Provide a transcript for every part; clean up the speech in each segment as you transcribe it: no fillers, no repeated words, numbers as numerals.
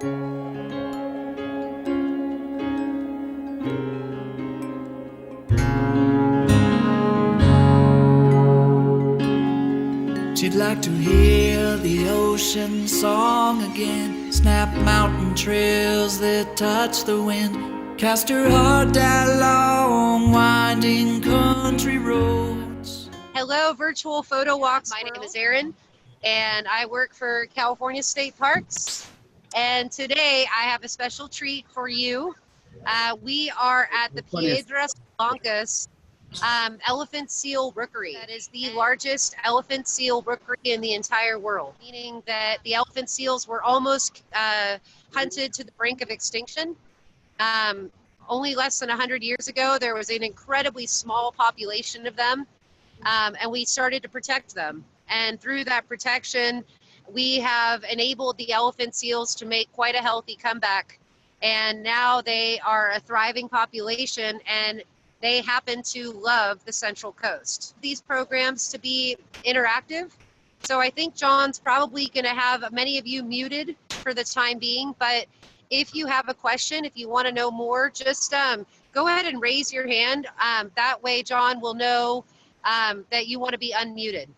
She'd like to hear the ocean song again, snap mountain trails that touch the wind, cast her heart down long winding country roads. Hello, virtual photo walks. My name is Erin, and I work for California State Parks. And today I have a special treat for you. We are at the Piedras Blancas elephant seal rookery. That is the largest elephant seal rookery in the entire world, meaning that the elephant seals were almost hunted to the brink of extinction. Only less than 100 years ago, there was an incredibly small population of them, and we started to protect them. And through that protection, we have enabled the elephant seals to make quite a healthy comeback. And now they are a thriving population, and they happen to love the Central Coast. These programs to be interactive. So I think John's probably going to have many of you muted for the time being, but if you have a question, if you want to know more, just go ahead and raise your hand. That way John will know that you want to be unmuted,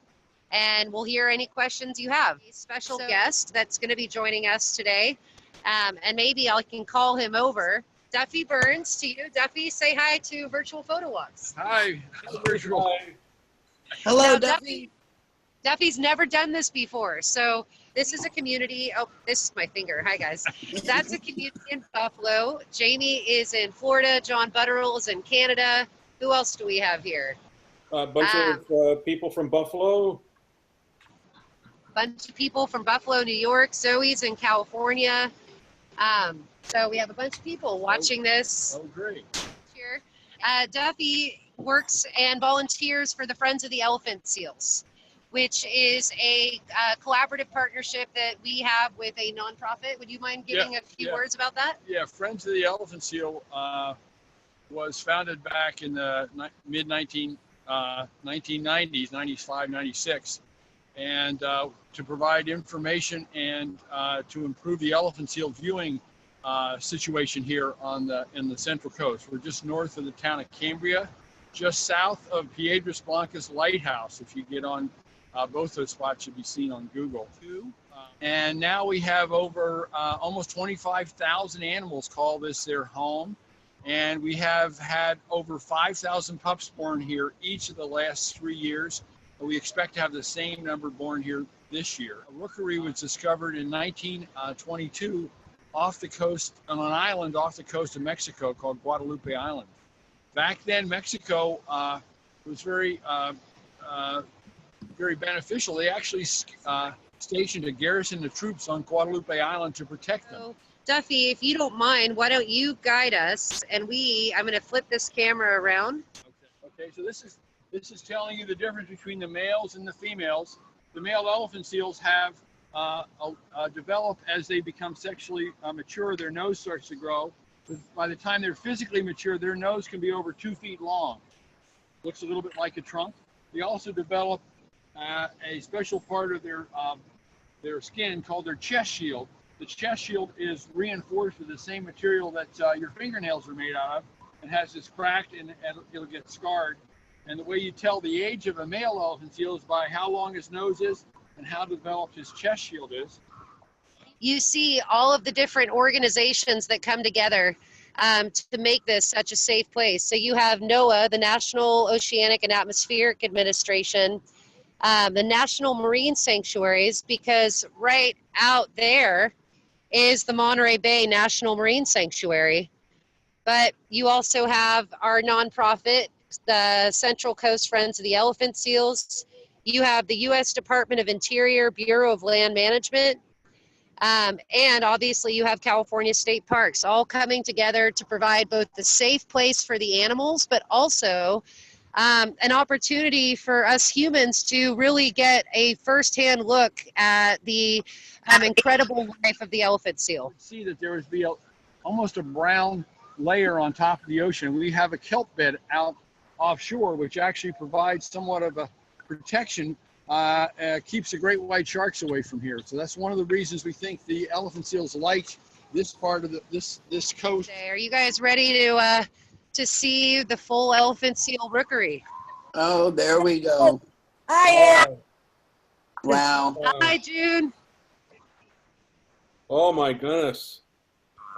and we'll hear any questions you have. A special guest that's going to be joining us today, and maybe I can call him over. Duffy Burns to you. Duffy, say hi to Virtual Photo Walks. Hi, virtual. Hello, Now, Duffy. Duffy's never done this before, so this is a community. Oh, this is my finger. Hi, guys. That's a community in Buffalo. Jamie is in Florida. John Butterell is in Canada. Who else do we have here? A bunch of people from Buffalo. Bunch of people from Buffalo, New York. Zoe's in California. So we have a bunch of people watching this. Oh, great. Here. Duffy works and volunteers for the Friends of the Elephant Seals, which is a collaborative partnership that we have with a nonprofit. Would you mind giving a few words about that? Yeah, Friends of the Elephant Seal was founded back in the mid-1990s, 95, 96, and to provide information and to improve the elephant seal viewing situation here in the Central Coast. We're just north of the town of Cambria, just south of Piedras Blancas Lighthouse. If you get on both those spots, should be seen on Google too. And now we have over almost 25,000 animals call this their home. And we have had over 5,000 pups born here each of the last 3 years. We expect to have the same number born here this year. A rookery was discovered in 1922 off the coast, on an island off the coast of Mexico called Guadalupe Island. Back then, Mexico was very beneficial. They actually stationed a garrison of troops on Guadalupe Island to protect them. So, Duffy, if you don't mind, why don't you guide us? And I'm going to flip this camera around. Okay. So this is telling you the difference between the males and the females. The male elephant seals have develop as they become sexually mature. Their nose starts to grow. By the time they're physically mature, their nose can be over 2 feet long. Looks a little bit like a trunk. They also develop a special part of their skin called their chest shield. The chest shield is reinforced with the same material that your fingernails are made out of, and has this cracked and it'll get scarred. And the way you tell the age of a male elephant seal is by how long his nose is and how developed his chest shield is. You see all of the different organizations that come together to make this such a safe place. So you have NOAA, the National Oceanic and Atmospheric Administration, the National Marine Sanctuaries, because right out there is the Monterey Bay National Marine Sanctuary. But you also have our nonprofit, the Central Coast Friends of the Elephant Seals. You have the U.S. Department of Interior, Bureau of Land Management, and obviously you have California State Parks, all coming together to provide both the safe place for the animals, but also an opportunity for us humans to really get a firsthand look at the incredible life of the elephant seal. You see that there would be almost a brown layer on top of the ocean. We have a kelp bed out offshore, which actually provides somewhat of a protection, keeps the great white sharks away from here. So that's one of the reasons we think the elephant seals like this part of this coast. Are you guys ready to see the full elephant seal rookery? Oh, there we go. Hi, Wow. Hi, June. oh my goodness.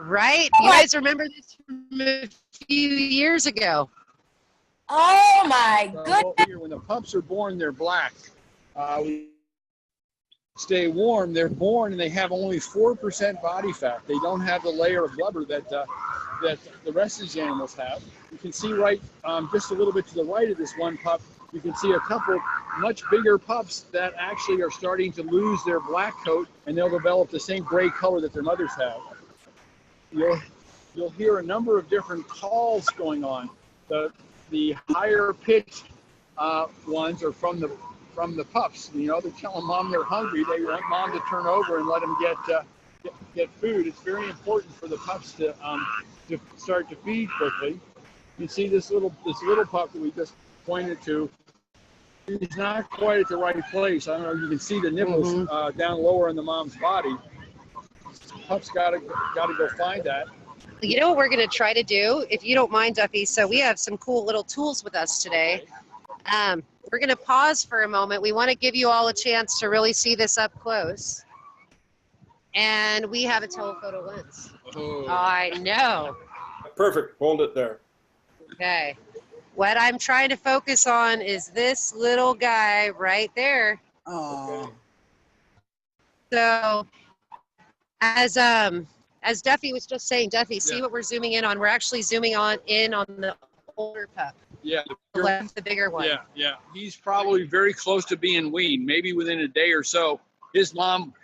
Right? You guys remember this from a few years ago? Oh my goodness. When the pups are born, they're black. Stay warm. They're born and they have only 4% body fat. They don't have the layer of blubber that the rest of these animals have. You can see right just a little bit to the right of this one pup, you can see a couple much bigger pups that actually are starting to lose their black coat, and they'll develop the same gray color that their mothers have. You'll hear a number of different calls going on. The higher pitched ones are from the pups. You know, they're telling mom they're hungry. They want mom to turn over and let them get food. It's very important for the pups to start to feed quickly. You see this little pup that we just pointed to. He's not quite at the right place. I don't know if you can see the nipples down lower in the mom's body. Pup's gotta go find that. You know what we're going to try to do, if you don't mind, Duffy? So we have some cool little tools with us today. We're going to pause for a moment. We want to give you all a chance to really see this up close. And we have a telephoto lens. Oh. I know. Perfect. Hold it there. Okay. What I'm trying to focus on is this little guy right there. Oh. So as Duffy was just saying, Duffy, see what we're zooming in on? We're actually zooming in on the older pup. Yeah. The bigger one. Yeah. He's probably very close to being weaned, maybe within a day or so. His mom,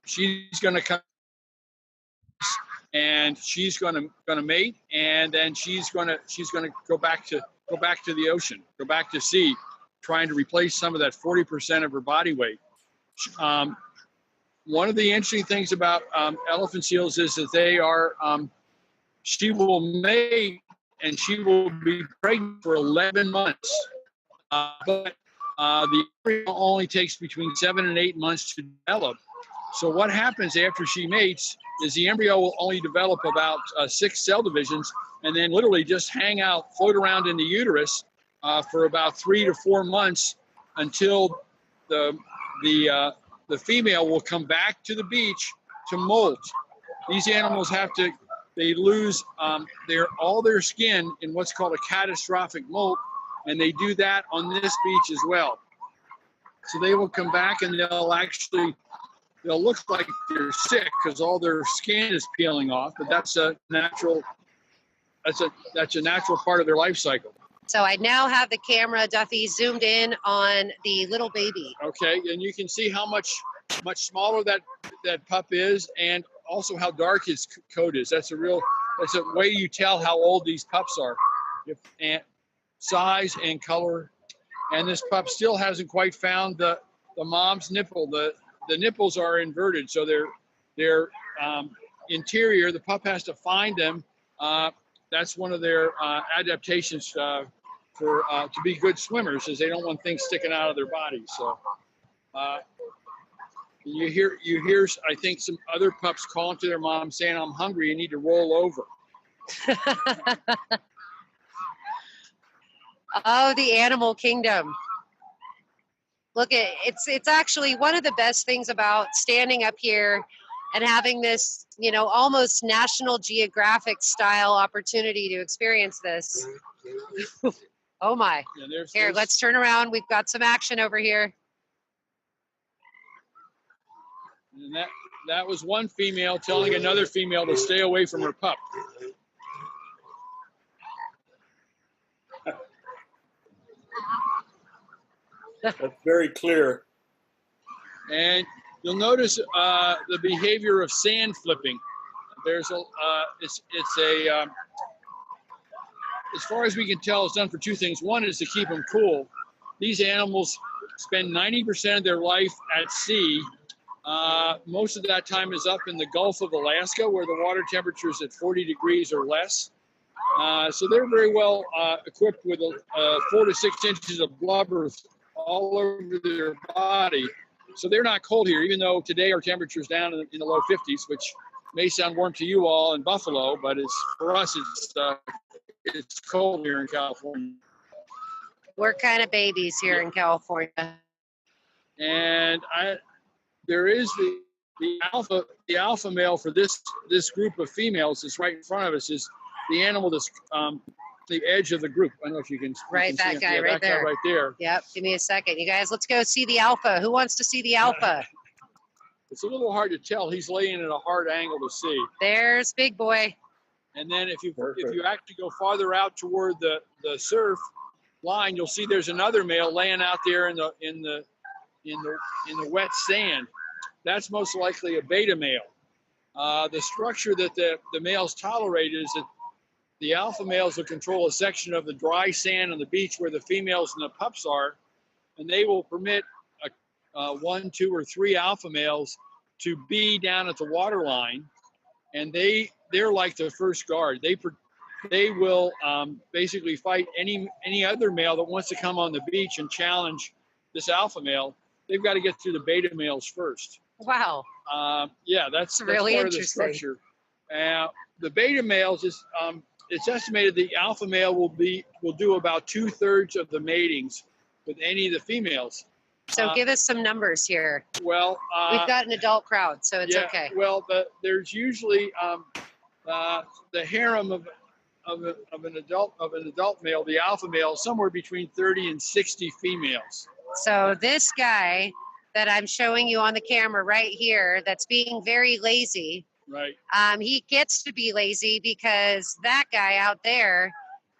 she's going to come and she's going to mate, and then she's going to go back to the ocean, go back to sea, trying to replace some of that 40% of her body weight. One of the interesting things about elephant seals is that they are, she will mate and she will be pregnant for 11 months. But the embryo only takes between 7 and 8 months to develop. So what happens after she mates is the embryo will only develop about 6 cell divisions and then literally just hang out, float around in the uterus for about 3 to 4 months until the female will come back to the beach to molt. These animals they lose all their skin in what's called a catastrophic molt, and they do that on this beach as well. So they will come back and they'll look like they're sick because all their skin is peeling off, but that's a natural part of their life cycle. So I now have the camera, Duffy, zoomed in on the little baby. Okay, and you can see how much smaller that pup is, and also how dark his coat is. That's a way you tell how old these pups are, and size and color. And this pup still hasn't quite found the mom's nipple. The nipples are inverted, so they're interior. The pup has to find them. That's one of their adaptations to be good swimmers, is they don't want things sticking out of their bodies. So you hear I think some other pups calling to their mom saying, "I'm hungry. You need to roll over." Oh, the animal kingdom. Look, it's actually one of the best things about standing up here and having this, almost National Geographic style opportunity to experience this. Oh my. Yeah, here, let's turn around. We've got some action over here. And that was one female telling another female to stay away from her pup. That's very clear. And you'll notice the behavior of sand flipping. There's as far as we can tell, it's done for two things. One is to keep them cool. These animals spend 90% of their life at sea. Most of that time is up in the Gulf of Alaska, where the water temperature is at 40 degrees or less. So they're very well equipped with 4 to 6 inches of blubber all over their body. So they're not cold here, even though today our temperature is down in the low 50s, which may sound warm to you all in Buffalo, but for us, it's cold here in California. We're kind of babies here in California. And there is the alpha male for this group of females that's right in front of us is the animal that's the edge of the group. I don't know if you can Right, that guy right there. That guy right there. Yep. Give me a second, you guys. Let's go see the alpha. Who wants to see the alpha? It's a little hard to tell. He's laying at a hard angle to see. There's big boy. And then if you actually go farther out toward the surf line, you'll see there's another male laying out there in the wet sand. That's most likely a beta male. The structure that the males tolerate is that the alpha males will control a section of the dry sand on the beach where the females and the pups are, and they will permit 1, 2, or 3 alpha males to be down at the water line, and they're like the first guard. They will basically fight any other male that wants to come on the beach and challenge this alpha male. They've got to get through the beta males first. Wow. Yeah, that's really part interesting. Of the structure. The beta males is it's estimated the alpha male will do about 2/3 of the matings with any of the females. So give us some numbers here. Well, we've got an adult crowd, so it's okay. Well, there's usually the harem of an adult male, the alpha male, somewhere between 30 and 60 females. So this guy that I'm showing you on the camera right here, that's being very lazy. Right. He gets to be lazy because that guy out there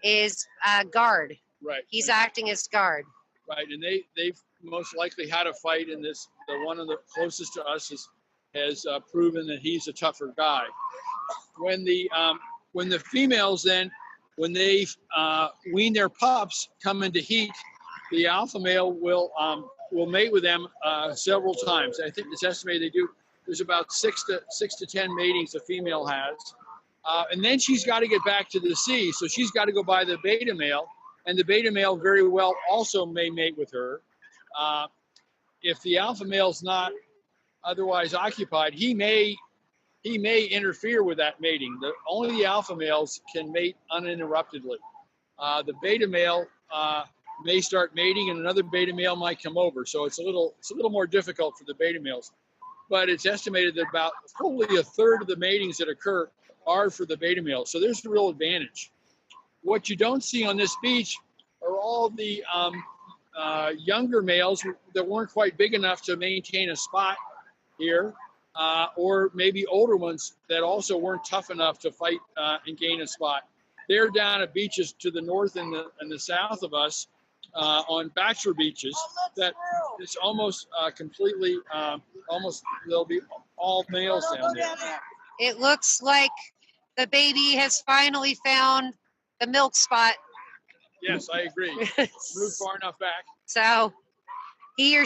is guard. Right. He's acting as guard. Right, and they've most likely had a fight in this. The one of the closest to us has proven that he's a tougher guy. When the females then, when they wean their pups, come into heat, the alpha male will mate with them several times. I think it's estimated there's about 6 to 10 matings the female has, and then she's got to get back to the sea, so she's got to go by the beta male. And the beta male very well also may mate with her. If the alpha male's not otherwise occupied, he may interfere with that mating. Only the alpha males can mate uninterruptedly. The beta male may start mating, and another beta male might come over. So it's a little more difficult for the beta males. But it's estimated that about probably 1/3 of the matings that occur are for the beta males. So there's a real advantage. What you don't see on this beach are all the younger males that weren't quite big enough to maintain a spot here, or maybe older ones that also weren't tough enough to fight and gain a spot. They're down at beaches to the north and the south of us on bachelor beaches that it's almost completely, there'll be all males down there. It looks like the baby has finally found the milk spot. Yes, I agree. Move far enough back. So he or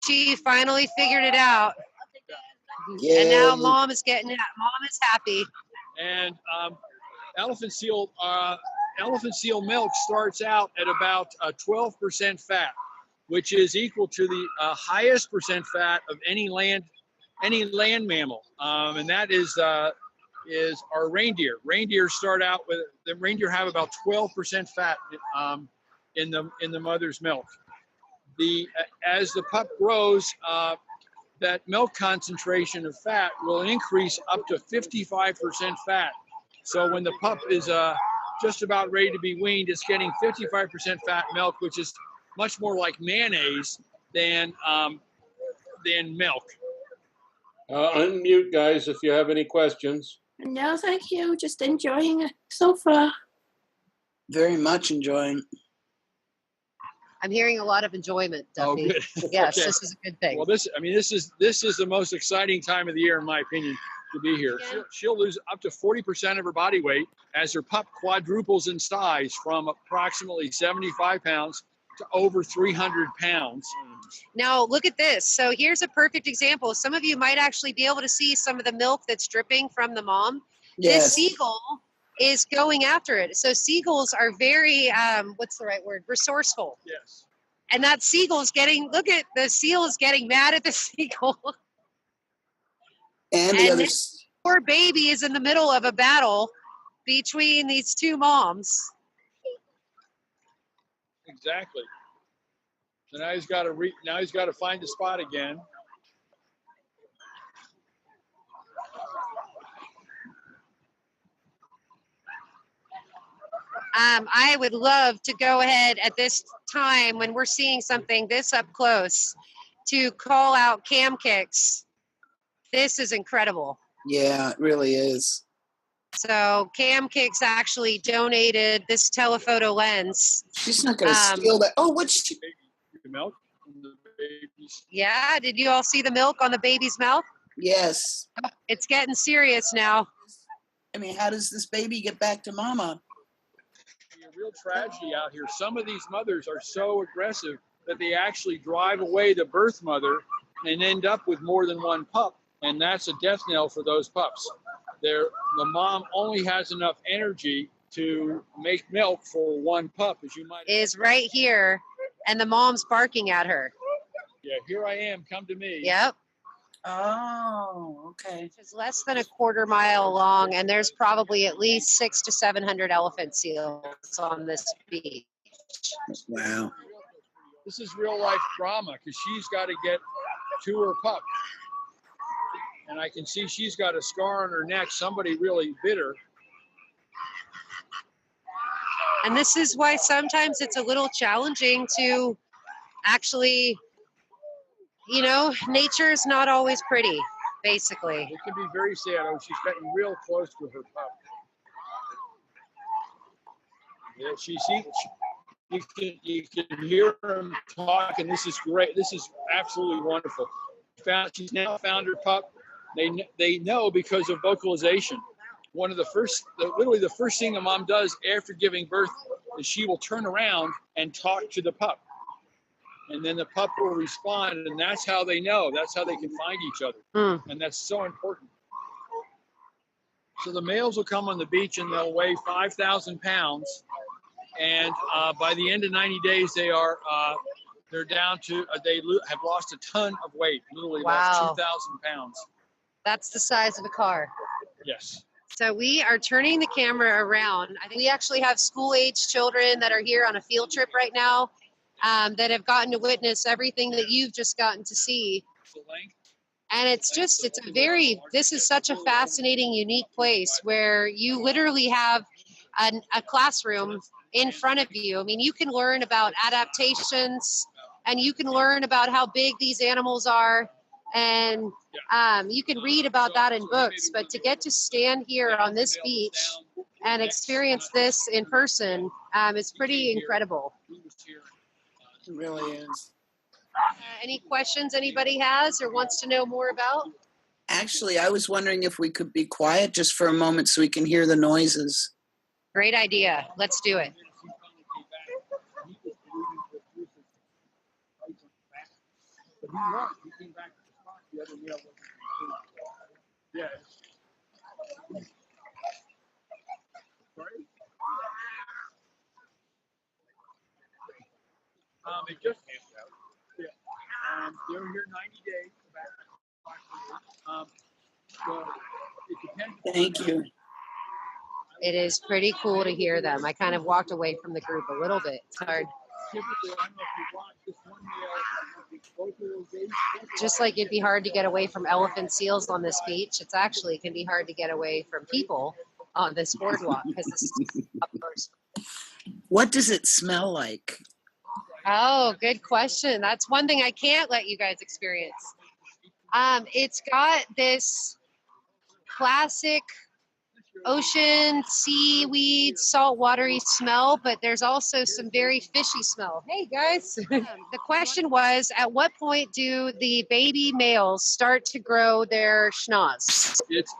she finally figured it out. Yeah. And now mom is getting it. Mom is happy. And elephant seal milk starts out at about 12% fat, which is equal to the highest percent fat of any land mammal, and that is our reindeer. Reindeer have about 12% fat in the mother's milk. As the pup grows, that milk concentration of fat will increase up to 55% fat. So when the pup is just about ready to be weaned, it's getting 55% fat milk, which is much more like mayonnaise than milk. Unmute, guys, if you have any questions. No, thank you. Just enjoying it so far. Very much enjoying. I'm hearing a lot of enjoyment, Duffy. Oh, good. Yes, Okay. this is a good thing. Well, this is the most exciting time of the year, in my opinion, to be here. She'll lose up to 40% of her body weight as her pup quadruples in size from approximately 75 pounds to over 300 pounds. Now, look at this. So here's a perfect example. Some of you might actually be able to see some of the milk that's dripping from the mom. Yes. This seagull is going after it. So seagulls are very, what's the right word? Resourceful. Yes. And that seagull's look at the seal is getting mad at the seagull. And poor baby is in the middle of a battle between these two moms. Exactly. So now he's got to find the spot again. I would love to go ahead at this time when we're seeing something this up close to call out cam kicks. This is incredible. Yeah, it really is. So Cam Kicks actually donated this telephoto lens. She's not going to steal that. Oh, what's she? The milk from the babies. Yeah, did you all see the milk on the baby's mouth? Yes. It's getting serious now. I mean, how does this baby get back to mama? A real tragedy out here. Some of these mothers are so aggressive that they actually drive away the birth mother and end up with more than one pup. And that's a death knell for those pups. The mom only has enough energy to make milk for one pup, as you might. Is right here, and the mom's barking at her. Yeah, here I am. Come to me. Yep. Oh, okay. It's less than a quarter mile long, and there's probably at least 600 to 700 elephant seals on this beach. Wow. This is real life drama because she's got to get to her pup. And I can see she's got a scar on her neck. Somebody really bit her. And this is why sometimes it's a little challenging to actually, you know, nature is not always pretty, basically. It can be very sad. Oh, she's getting real close to her pup. Yeah, you can hear them talk, and this is great. This is absolutely wonderful. She's now found her pup. They know because of vocalization. Literally the first thing the mom does after giving birth is she will turn around and talk to the pup. And then the pup will respond, and that's how they know. That's how they can find each other. And that's so important. So the males will come on the beach and they'll weigh 5,000 pounds. And by the end of 90 days, they're down to, they have lost a ton of weight, literally lost 2,000 pounds. That's the size of a car. Yes. So we are turning the camera around. I think we actually have school-age children that are here on a field trip right now that have gotten to witness everything that you've just gotten to see. And this is such a fascinating, unique place where you literally have a classroom in front of you. I mean, you can learn about adaptations and you can learn about how big these animals are. And you can read about that in books, but to get to stand here on this beach and experience this in person is pretty incredible. It really is. Any questions anybody has or wants to know more about? Actually, I was wondering if we could be quiet just for a moment so we can hear the noises. Great idea. Let's do it. He came back to the spot. The other male wasn't. Yeah. Sorry? It just they're here 90 days. So it depends. Thank you. It is pretty cool to hear them. I kind of walked away from the group a little bit. It's hard. Typically, I don't know if you watch this one male. Just like it'd be hard to get away from elephant seals on this beach, it's actually can be hard to get away from people on this boardwalk because this is up close. What does it smell like? Oh, good question. That's one thing I can't let you guys experience. It's got this classic ocean, seaweed, salt watery smell, but there's also some very fishy smell. Hey guys. The question was, at what point do the baby males start to grow their schnoz? It's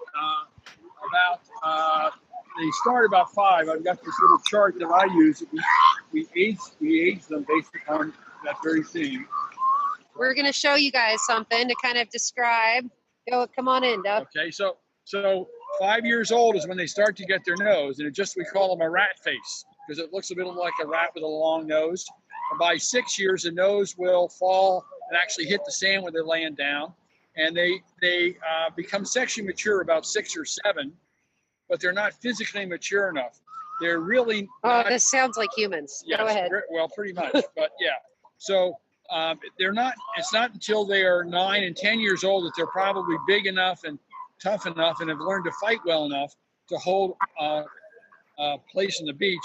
they start about 5. I've got this little chart that I use. We age them based upon that very thing. We're going to show you guys something to kind of describe. Come on in, Duff. Okay, so 5 years old is when they start to get their nose, and we call them a rat face because it looks a bit like a rat with a long nose. And by 6 years, the nose will fall and actually hit the sand when they're laying down. and they become sexually mature about 6 or 7, but they're not physically mature enough. They're really Oh, this sounds like humans. yes, Go ahead. well, pretty much, but yeah. So they're not. It's not until they are 9 and 10 years old that they're probably big enough and tough enough and have learned to fight well enough to hold place in the beach.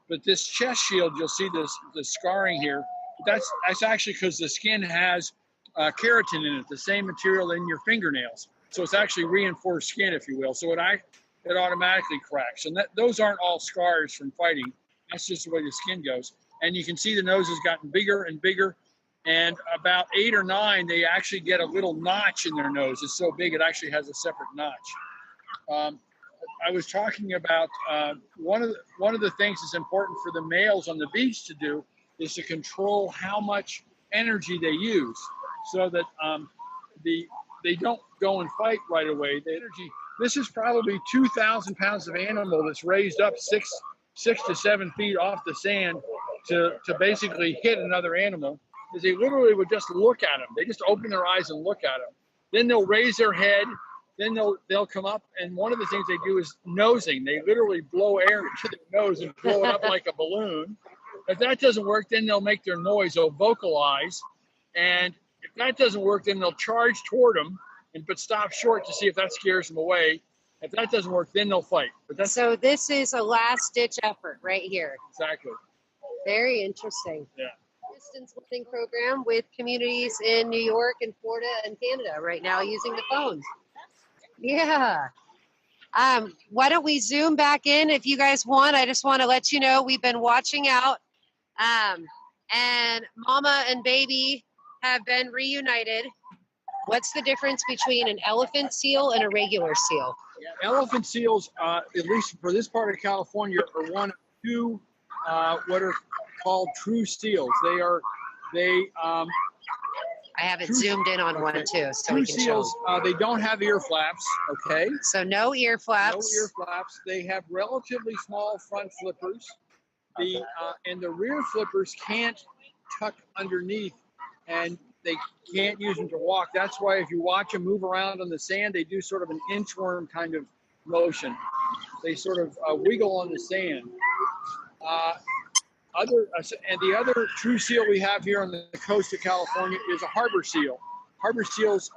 But this chest shield, you'll see the scarring here. That's actually because the skin has keratin in it, the same material in your fingernails. So it's actually reinforced skin, if you will. So it automatically cracks. And those aren't all scars from fighting. That's just the way the skin goes. And you can see the nose has gotten bigger and bigger. And about 8 or 9, they actually get a little notch in their nose. It's so big, it actually has a separate notch. I was talking about one of the things that's important for the males on the beach to do is to control how much energy they use, so that they don't go and fight right away. The energy. This is probably 2,000 pounds of animal that's raised up 6 to 7 feet off the sand to basically hit another animal. Is they literally would just look at them. They just open their eyes and look at them. Then they'll raise their head. Then they'll come up, and one of the things they do is nosing. They literally blow air into their nose and blow it up like a balloon. If that doesn't work, then they'll make their noise. They'll vocalize, and if that doesn't work, then they'll charge toward them, but stop short to see if that scares them away. If that doesn't work, then they'll fight. But So this is a last-ditch effort right here. exactly. Very interesting. Yeah. Distance learning program with communities in New York and Florida and Canada right now using the phones. Yeah. Why don't we zoom back in if you guys want? I just want to let you know we've been watching out. And mama and baby have been reunited. What's the difference between an elephant seal and a regular seal? Elephant seals, at least for this part of California, are one of 2 what are called true seals. I have it zoomed in on one too, so we True can show. seals, they don't have ear flaps, okay? So no ear flaps. No ear flaps. They have relatively small front flippers. And the rear flippers can't tuck underneath, and they can't use them to walk. That's why if you watch them move around on the sand, they do sort of an inchworm kind of motion. They sort of wiggle on the sand. And the other true seal we have here on the coast of California is a harbor seal. Harbor seals,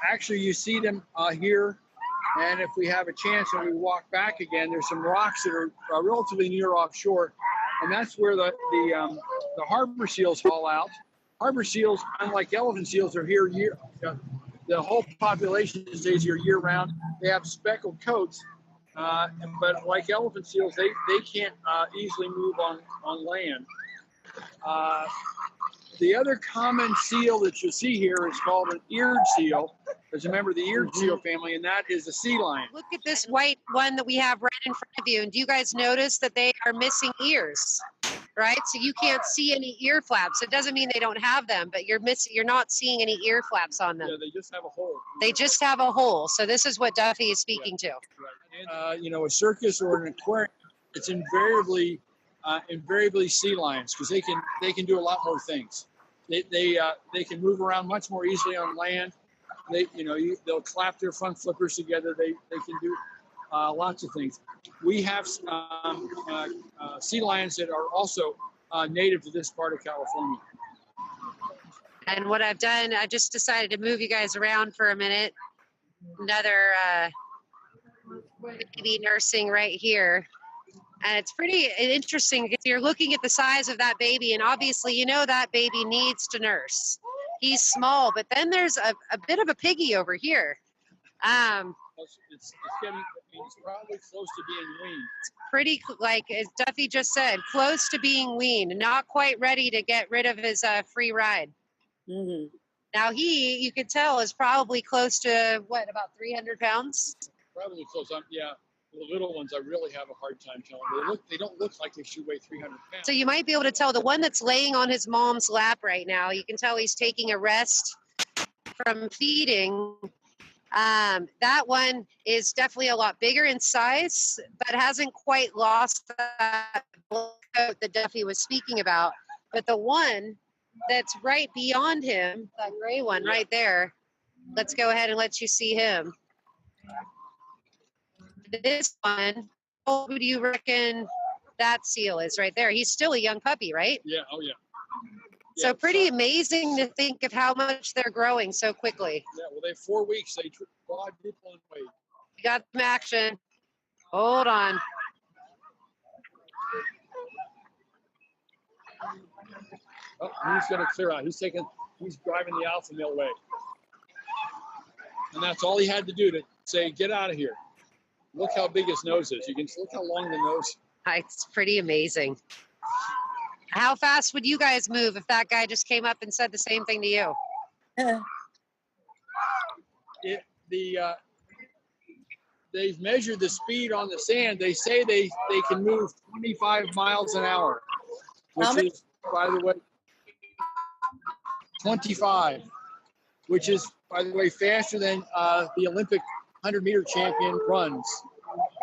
actually you see them here, and if we have a chance and we walk back again, there's some rocks that are relatively near offshore, and that's where the harbor seals haul out. Harbor seals, unlike elephant seals, are here the whole population stays here year round. They have speckled coats. But like elephant seals, they can't easily move on land. The other common seal that you see here is called an eared seal. It's a member of the eared seal family, and that is a sea lion. Look at this white one that we have right in front of you. And do you guys notice that they are missing ears? Right? So you can't see any ear flaps. It doesn't mean they don't have them, but you're not seeing any ear flaps on them. Yeah, they just have a hole. They just have a hole. So this is what Duffy is speaking to. Right. And, a circus or an aquarium, it's invariably sea lions, because they can do a lot more things. They can move around much more easily on land. They'll clap their front flippers together. They can do lots of things. We have sea lions that are also native to this part of California. And what I've done, I just decided to move you guys around for a minute. Another baby nursing right here. And it's pretty interesting because you're looking at the size of that baby, and obviously that baby needs to nurse. He's small, but then there's a bit of a piggy over here. It's probably close to being weaned. Pretty, like as Duffy just said, close to being weaned, not quite ready to get rid of his free ride. Mm-hmm. Now you could tell, is probably close to about 300 pounds? Probably close. Yeah, the little ones I really have a hard time telling. They don't look like they should weigh 300 pounds. So you might be able to tell the one that's laying on his mom's lap right now. You can tell he's taking a rest from feeding. That one is definitely a lot bigger in size, but hasn't quite lost that coat that Duffy was speaking about. But the one that's right beyond him, that gray one right there, let's go ahead and let you see him. This one, how old do you reckon that seal is right there? He's still a young puppy, right? Yeah. Oh, yeah. So pretty amazing to think of how much they're growing so quickly. Yeah. Well, they have 4 weeks. They quadruple in weight. We got some action. Hold on. Oh, he's going to clear out. He's driving the alpha male away. And that's all he had to do to say, get out of here. Look how big his nose is. You can look how long the nose. It's pretty amazing. How fast would you guys move if that guy just came up and said the same thing to you? They've measured the speed on the sand. They say they can move 25 miles an hour, which is, by the way, 25, which is, by the way, faster than the Olympic 100-meter champion runs.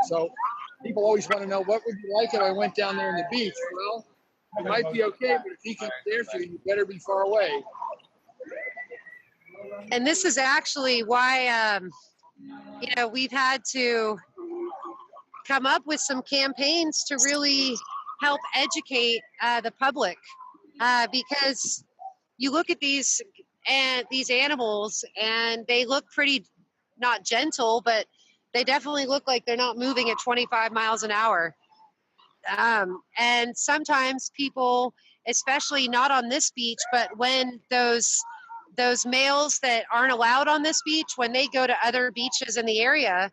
So people always want to know, what would you like if I went down there on the beach? Well, you might be okay, but if he can stare to you, you better be far away. And this is actually why, we've had to come up with some campaigns to really help educate the public, because you look at these animals and they look pretty, not gentle, but they definitely look like they're not moving at 25 miles an hour. And sometimes people, especially not on this beach, but when those males that aren't allowed on this beach, when they go to other beaches in the area,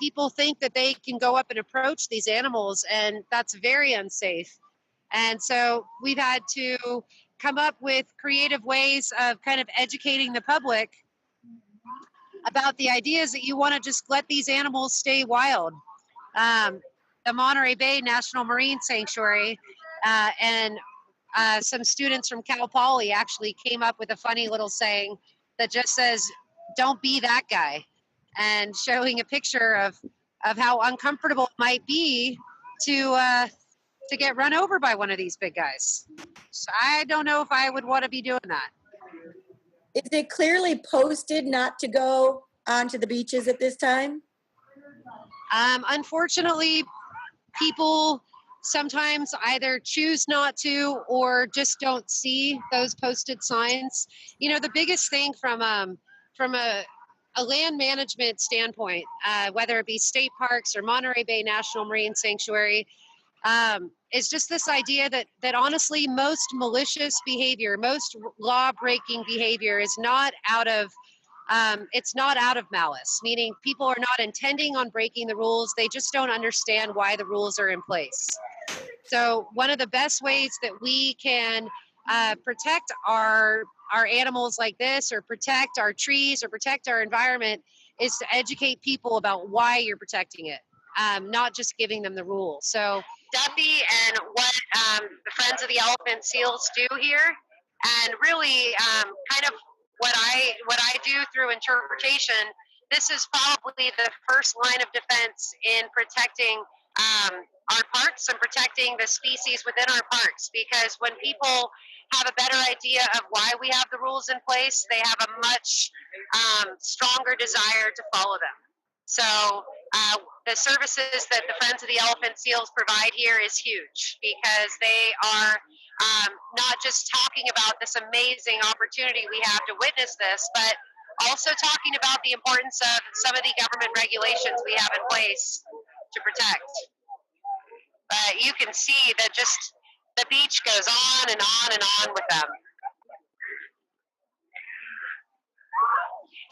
people think that they can go up and approach these animals, and that's very unsafe. And so we've had to come up with creative ways of kind of educating the public about the ideas that you want to just let these animals stay wild. The Monterey Bay National Marine Sanctuary and some students from Cal Poly actually came up with a funny little saying that just says, "Don't be that guy," and showing a picture of how uncomfortable it might be to get run over by one of these big guys. So I don't know if I would want to be doing that. Is it clearly posted not to go onto the beaches at this time? Unfortunately, people sometimes either choose not to or just don't see those posted signs. The biggest thing from a land management standpoint, whether it be state parks or Monterey Bay National Marine Sanctuary, is just this idea that honestly, most malicious behavior, most law-breaking behavior is not out of malice, meaning people are not intending on breaking the rules. They just don't understand why the rules are in place. So one of the best ways that we can protect our animals like this, or protect our trees, or protect our environment, is to educate people about why you're protecting it, not just giving them the rules. So Duffy and what the Friends of the Elephant Seals do here, and really kind of what I do through interpretation, this is probably the first line of defense in protecting our parks and protecting the species within our parks. Because when people have a better idea of why we have the rules in place, they have a much stronger desire to follow them. So the services that the Friends of the Elephant Seals provide here is huge, because they are not just talking about this amazing opportunity we have to witness this, but also talking about the importance of some of the government regulations we have in place to protect. But you can see that just the beach goes on and on and on with them.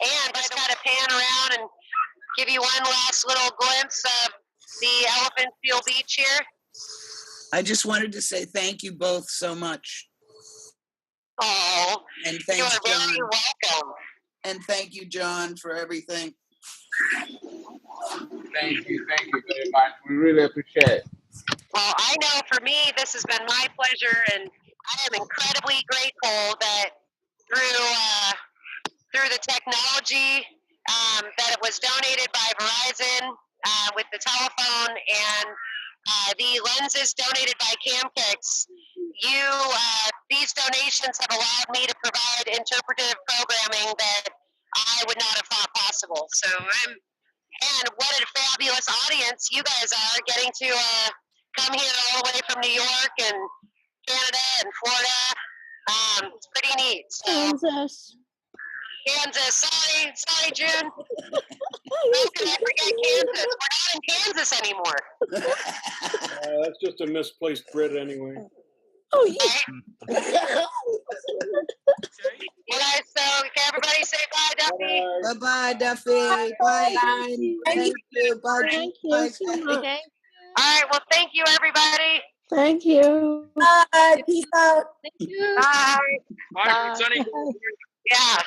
And just kind of pan around and give you one last little glimpse of the Elephant Seal Beach here. I just wanted to say thank you both so much. Oh, and you thanks, are very John. welcome. And thank you, John, for everything. Thank you very much. We really appreciate it. Well, I know for me, this has been my pleasure, and I am incredibly grateful that through the technology that it was donated by Verizon with the telephone, and the lenses donated by CamKix, these donations have allowed me to provide interpretive programming that I would not have thought possible. So and what a fabulous audience you guys are, getting to come here all the way from New York and Canada and Florida. It's pretty neat. So, Kansas. Sorry, June. How can I forget Kansas? We're not in Kansas anymore. That's just a misplaced Brit anyway. Oh, yeah. All right, so can everybody say bye, Duffy? Bye-bye, Duffy. Bye, Erin. Thank you. Bye. Thank Bye. you so much. All right, well, thank you, everybody. Thank you. Bye. Peace out. Bye. Bye, Sunny. Yeah.